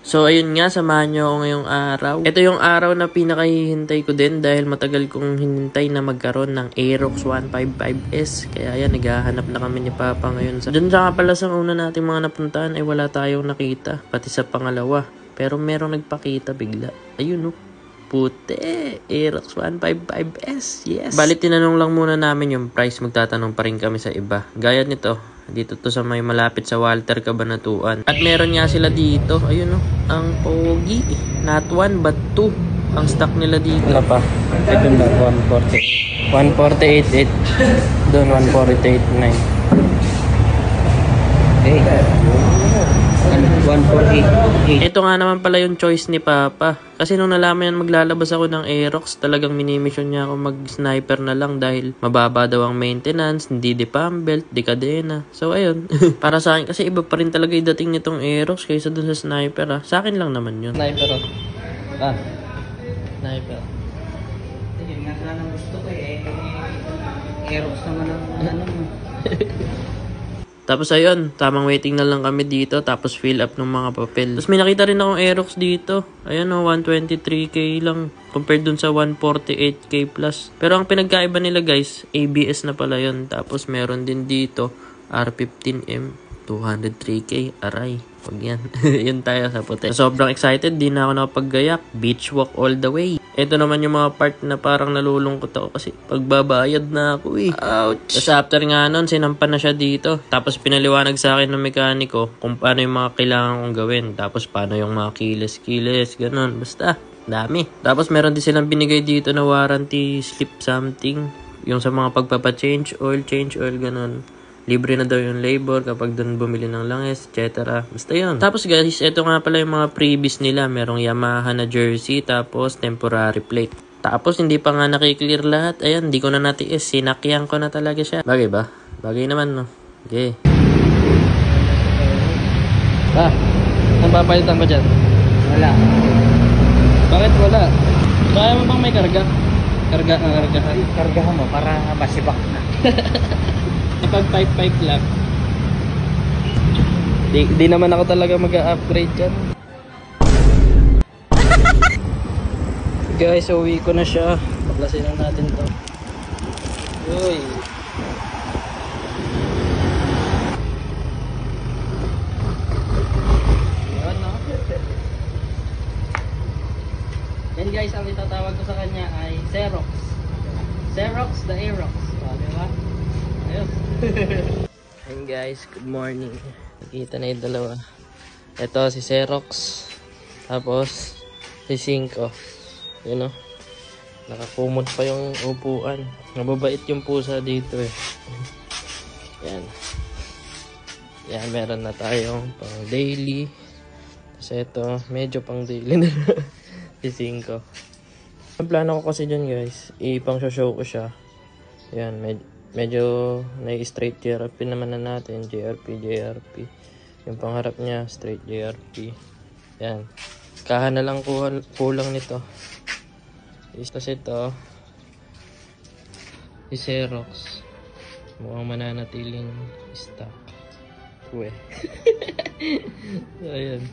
So ayun nga, samahan nyo ako ngayong araw. Ito yung araw na pinakahihintay ko din dahil matagal kong hinintay na magkaroon ng Aerox 155S. Kaya yan, naghahanap na kami ni Papa ngayon. Diyan nga pala sa una nating mga napuntahan ay wala tayong nakita. Pati sa pangalawa. Pero merong nagpakita bigla. Ayun puti, Aerox 155S, yes. Balit tinanong lang muna namin yung price, magtatanong pa rin kami sa iba. Gaya nito, dito to sa may malapit sa Walter Cabanatuan. At meron nga sila dito, ayun ang pogi. Not 1 but 2 ang stock nila dito. Wala pa, ito na 148. 148.8, doon 148.9. Okay. 148. Ito nga naman pala yung choice ni Papa. Kasi nung nalaman yan maglalabas ako ng Aerox, talagang minimission niya ako mag-sniper na lang dahil mababa daw ang maintenance, hindi di pump belt, di kadena. So ayun, para sa akin kasi iba pa rin talaga yung dating nitong Aerox kaysa dun sa sniper . Sa akin lang naman yun. Sniper Sniper. Yun nga sana ang gusto ko Aerox naman ang Tapos ayun, tamang waiting na lang kami dito. Tapos fill up ng mga papel. Tapos may nakita rin akong Aerox dito. Ayun 123k lang. Compared dun sa 148k plus. Pero ang pinagkaiba nila guys, ABS na pala yun. Tapos meron din dito, R15M. 203k. Aray. Pag yan. Yun tayo sa puti. Sobrang excited. Di na ako nakapaggayak. Beach walk all the way. Ito naman yung mga part na parang nalulungkot ako kasi pagbabayad na ako Ouch! Tapos after nga nun, sinampan na siya dito. Tapos pinaliwanag sa akin ng mekaniko kung paano yung mga kailangan kong gawin. Tapos paano yung mga kiles-kiles, ganun. Basta, dami. Tapos meron din silang binigay dito na warranty slip something. Yung sa mga pagpapa-change oil, ganun. Libre na daw yung labor kapag doon bumili ng langis, etc. Basta yun. Tapos guys, ito nga pala yung mga freebies nila. Merong Yamaha na jersey, tapos temporary plate. Tapos hindi pa nga nakiklear lahat. Ayan, hindi ko na natiis. Sinakyan ko na talaga siya. Bagay ba? Bagay naman, no? Okay. Ang papalitan ba dyan? Wala. Bakit wala? Kaya mo bang may karga? Kargahan mo para masibak na. Pag 5.5 lang. Di naman ako talaga mag-upgrade dyan. Guys, uwi ko na siya. Baklasin lang natin to. Uy. Yan, no? Yan guys, ang itatawag ko sa kanya ay Xerox. Xerox the Aerox. Diba? Ayos. Hey guys, good morning. Nakita na yung dalawa. Ito si Xerox. Tapos si Cinco. Yun nakakumot pa yung upuan. Mababait yung pusa dito Yan. Yan, meron na tayong pang daily. Tapos ito, medyo pang daily na si Cinco. Ang plano ko kasi dyan guys, ipang show ko siya. Yan, medyo na-straight JRP naman na natin. JRP. Yung pangharap niya, straight JRP. Yan. Kaha na lang kulang nito. Tapos ito, si Xerox. Mukhang mananatiling stock. So, ayan.